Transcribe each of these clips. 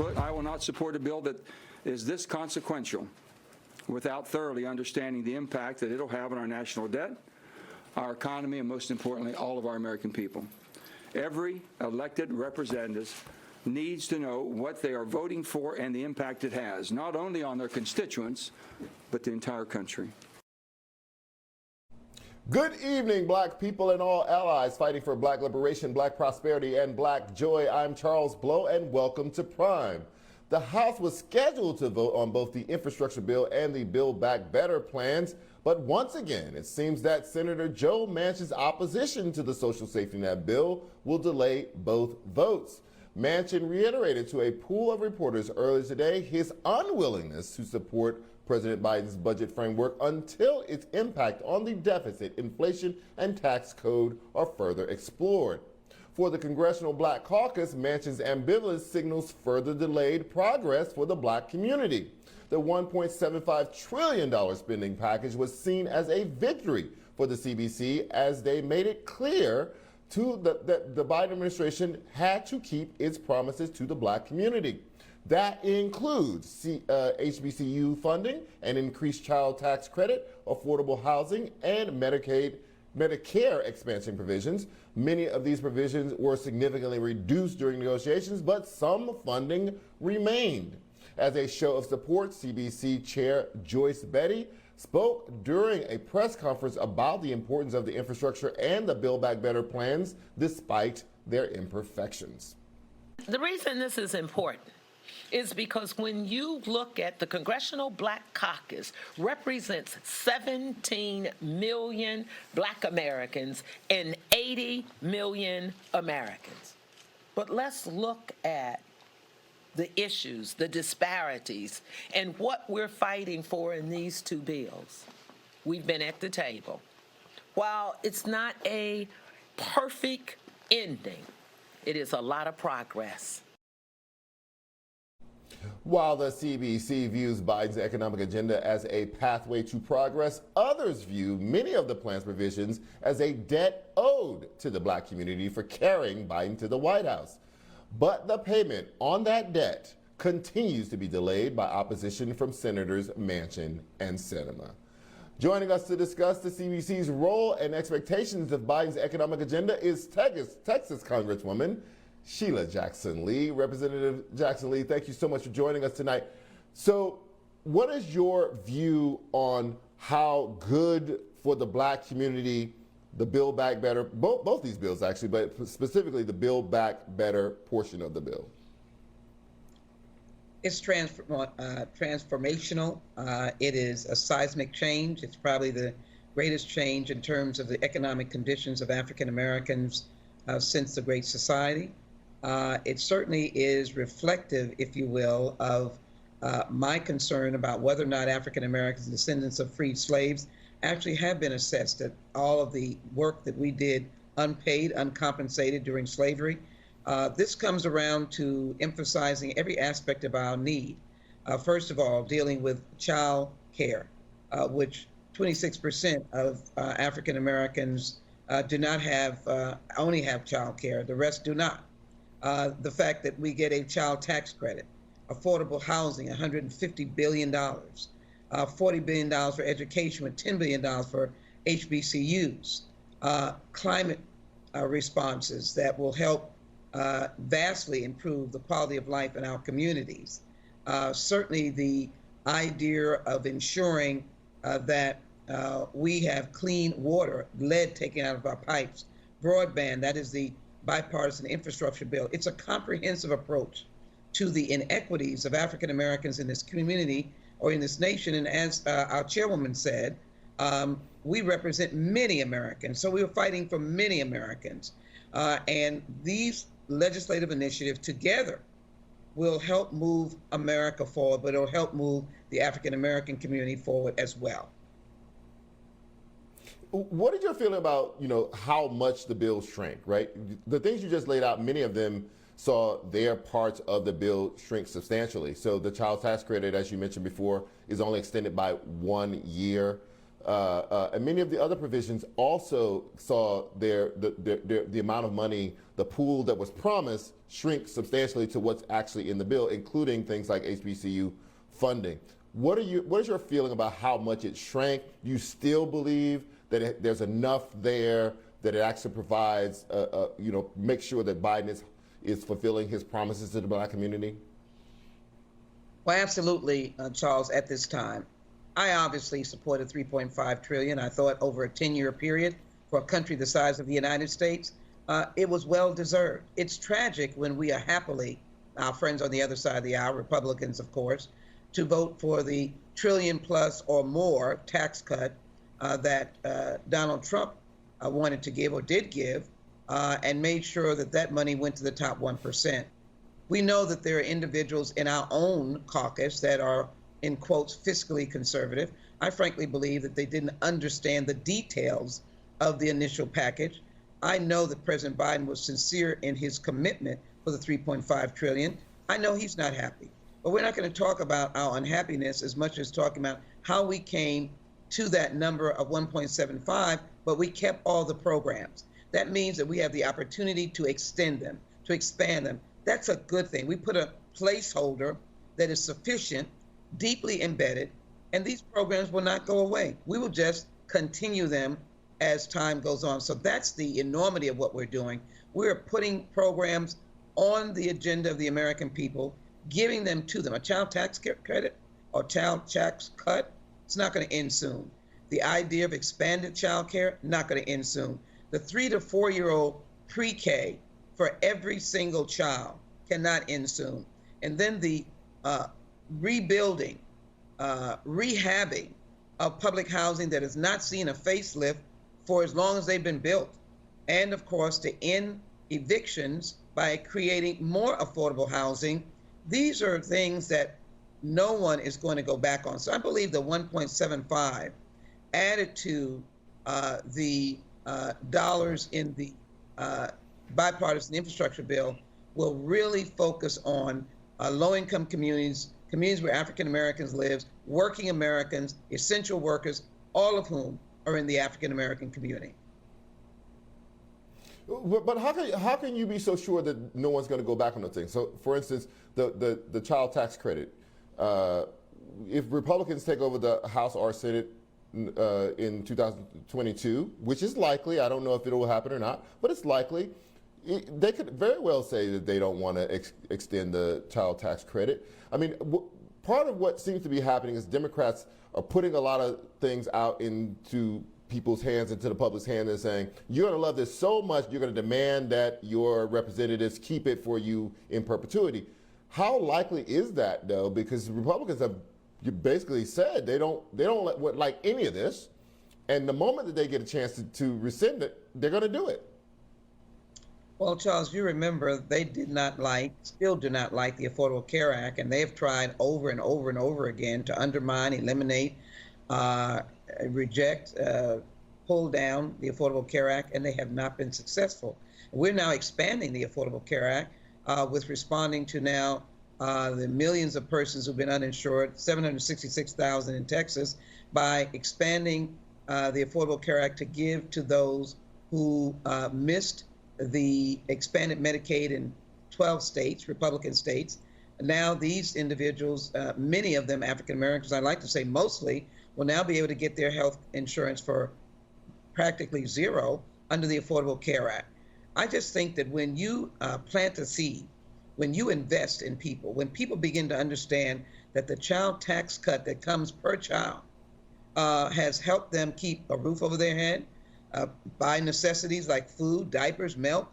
put, I will not support a bill that is this consequential without thoroughly understanding the impact that it'll have on our national debt, our economy, and most importantly, all of our American people. Every elected representative needs to know what they are voting for and the impact it has, not only on their constituents, but the entire country. Good evening, black people and all allies fighting for black liberation, black prosperity, and black joy. I'm Charles Blow, and welcome to Prime. The House was scheduled to vote on both the infrastructure bill and the Build Back Better plans, but once again, it seems that Senator Joe Manchin's opposition to the social safety net bill will delay both votes. Manchin reiterated to a pool of reporters earlier today his unwillingness to support President Biden's budget framework until its impact on the deficit, inflation, and tax code are further explored. For the Congressional Black Caucus, Manchin's ambivalence signals further delayed progress for the black community. The $1.75 trillion spending package was seen as a victory for the CBC as they made it clear that the Biden administration had to keep its promises to the black community. That includes HBCU funding, an increased child tax credit, affordable housing, and Medicare expansion provisions. Many of these provisions were significantly reduced during negotiations, but some funding remained. As a show of support, CBC Chair Joyce Betty spoke during a press conference about the importance of the infrastructure and the Build Back Better plans, despite their imperfections. The reason this is important is because when you look at the Congressional Black Caucus represents 17 million black Americans and 80 million Americans. But let's look at the issues, the disparities, and what we're fighting for in these two bills. We've been at the table. While it's not a perfect ending, it is a lot of progress. While the CBC views Biden's economic agenda as a pathway to progress, others view many of the plan's provisions as a debt owed to the black community for carrying Biden to the White House. But the payment on that debt continues to be delayed by opposition from Senators Manchin and Sinema. Joining us to discuss the CBC's role and expectations of Biden's economic agenda is Texas Congresswoman Sheila Jackson Lee. Representative Jackson Lee, thank you so much for joining us tonight. So what is your view on how good for the black community the Build Back Better, both these bills actually, but specifically the Build Back Better portion of the bill? It's transformational. It is a seismic change. It's probably the greatest change in terms of the economic conditions of African Americans since the Great Society. It certainly is reflective, if you will, of my concern about whether or not African Americans, descendants of freed slaves, actually have been assessed at all of the work that we did unpaid, uncompensated during slavery. This comes around to emphasizing every aspect of our need. First of all, dealing with child care, which 26% of African Americans do not have, only have child care, the rest do not. The fact that we get a child tax credit, affordable housing, $150 billion, $40 billion for education with $10 billion for HBCUs, climate responses that will help vastly improve the quality of life in our communities. Certainly the idea of ensuring that we have clean water, lead taken out of our pipes, broadband, that is the bipartisan infrastructure bill. It's a comprehensive approach to the inequities of African Americans in this community or in this nation. And as our chairwoman said, we represent many Americans. So we are fighting for many Americans. And these legislative initiatives together will help move America forward, but it'll help move the African American community forward as well. What is your feeling about, how much the bill shrank, right? The things you just laid out, many of them saw their parts of the bill shrink substantially. So the child tax credit, as you mentioned before, is only extended by 1 year. and many of the other provisions also saw the amount of money, the pool that was promised, shrink substantially to what's actually in the bill, including things like HBCU funding. What is your feeling about how much it shrank? Do you still believe that there's enough there that it actually provides, make sure that Biden is fulfilling his promises to the Black community? Well, absolutely, Charles, at this time. I obviously supported $3.5 trillion. I thought over a 10-year period for a country the size of the United States, it was well deserved. It's tragic when we are happily, our friends on the other side of the aisle, Republicans, of course, to vote for the trillion plus or more tax cut that Donald Trump wanted to give or did give, and made sure that that money went to the top 1%. We know that there are individuals in our own caucus that are, in quotes, fiscally conservative. I frankly believe that they didn't understand the details of the initial package. I know that President Biden was sincere in his commitment for the $3.5 trillion. I know he's not happy, but we're not going to talk about our unhappiness as much as talking about how we came to that number of 1.75, but we kept all the programs. That means that we have the opportunity to extend them, to expand them. That's a good thing. We put a placeholder that is sufficient, deeply embedded, and these programs will not go away. We will just continue them as time goes on. So that's the enormity of what we're doing. We're putting programs on the agenda of the American people, giving them to them. A child tax credit or child tax cut, it's not going to end soon. The idea of expanded child care, not going to end soon. The 3 to 4-year-old pre-K for every single child cannot end soon. And then the rebuilding, rehabbing of public housing that has not seen a facelift for as long as they've been built. And of course, to end evictions by creating more affordable housing. These are things that no one is going to go back on. So I believe the 1.75 added to the dollars in the bipartisan infrastructure bill will really focus on low-income communities, communities where African Americans live, working Americans, essential workers, all of whom are in the African American community. But how can you be so sure that no one's going to go back on those things? So, for instance, the child tax credit. If Republicans take over the House or Senate in 2022, which is likely, I don't know if it will happen or not, but it's likely, they could very well say that they don't want to extend the child tax credit. I mean, part of what seems to be happening is Democrats are putting a lot of things out into people's hands, into the public's hands, and saying, you're going to love this so much, you're going to demand that your representatives keep it for you in perpetuity. How likely is that, though? Because Republicans have basically said they don't like any of this, and the moment that they get a chance to rescind it, they're going to do it. Well, Charles, you remember they still do not like the Affordable Care Act, and they have tried over and over and over again to undermine, eliminate, reject, pull down the Affordable Care Act, and they have not been successful. We're now expanding the Affordable Care Act with responding to now the millions of persons who've been uninsured, 766,000 in Texas, by expanding the Affordable Care Act to give to those who missed the expanded Medicaid in 12 states, Republican states. Now these individuals, many of them African Americans, I'd like to say mostly, will now be able to get their health insurance for practically zero under the Affordable Care Act. I just think that when you plant a seed, when you invest in people, when people begin to understand that the child tax cut that comes per child has helped them keep a roof over their head, buy necessities like food, diapers, milk,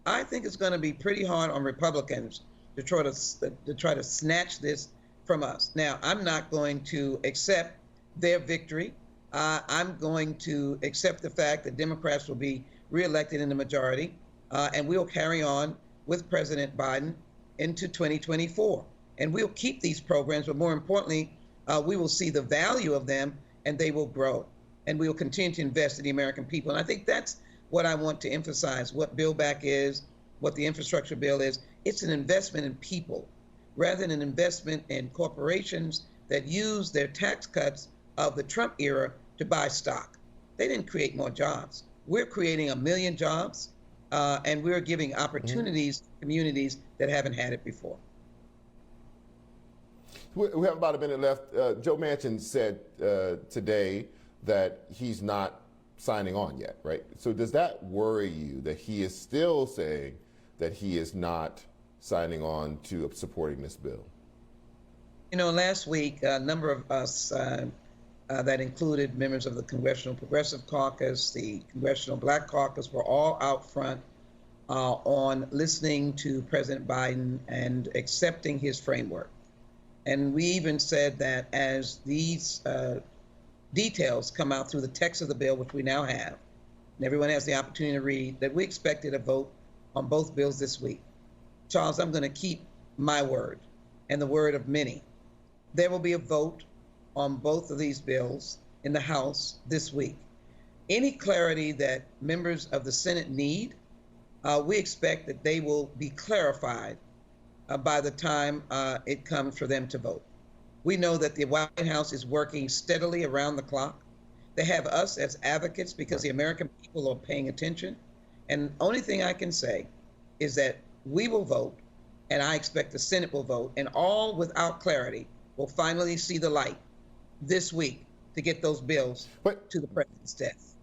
I think it's going to be pretty hard on Republicans to try to snatch this from us. Now, I'm not going to accept their victory. I'm going to accept the fact that Democrats will be reelected in the majority, and we'll carry on with President Biden into 2024. And we'll keep these programs, but more importantly, we will see the value of them and they will grow. And we will continue to invest in the American people. And I think that's what I want to emphasize, what Build Back is, what the infrastructure bill is. It's an investment in people rather than an investment in corporations that use their tax cuts of the Trump era to buy stock. They didn't create more jobs. We're creating 1 million jobs, and we're giving opportunities to communities that haven't had it before. We have about a minute left. Joe Manchin said today that he's not signing on yet, right? So does that worry you that he is still saying that he is not signing on to supporting this bill? You know, last week, a number of us that included members of the Congressional Progressive Caucus, the Congressional Black Caucus, were all out front on listening to President Biden and accepting his framework. And we even said that as these details come out through the text of the bill, which we now have, and everyone has the opportunity to read, that we expected a vote on both bills this week. Charles, I'm going to keep my word and the word of many. There will be a vote on both of these bills in the House this week. Any clarity that members of the Senate need, we expect that they will be clarified by the time it comes for them to vote. We know that the White House is working steadily around the clock. They have us as advocates because the American people are paying attention. And the only thing I can say is that we will vote, and I expect the Senate will vote, and all without clarity will finally see the light this week to get those bills to the president's desk.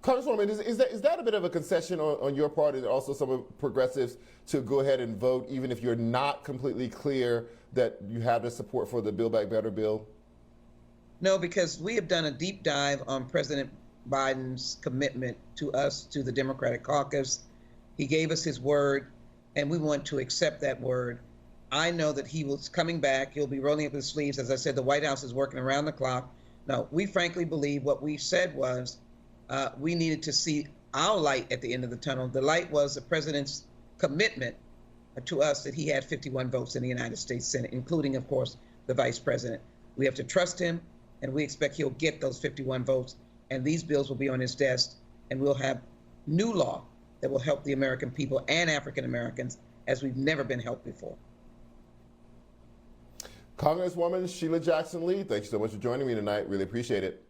Congresswoman, is that a bit of a concession on your part and also some of progressives to go ahead and vote even if you're not completely clear that you have the support for the Build Back Better bill? No, because we have done a deep dive on President Biden's commitment to us, to the Democratic caucus. He gave us his word, and we want to accept that word. I know that he was coming back. He'll be rolling up his sleeves. As I said, the White House is working around the clock. No, we frankly believe what we said was we needed to see our light at the end of the tunnel. The light was the president's commitment to us that he had 51 votes in the United States Senate, including, of course, the vice president. We have to trust him, and we expect he'll get those 51 votes, and these bills will be on his desk, and we'll have new law that will help the American people and African Americans as we've never been helped before. Congresswoman Sheila Jackson Lee, thank you so much for joining me tonight. Really appreciate it.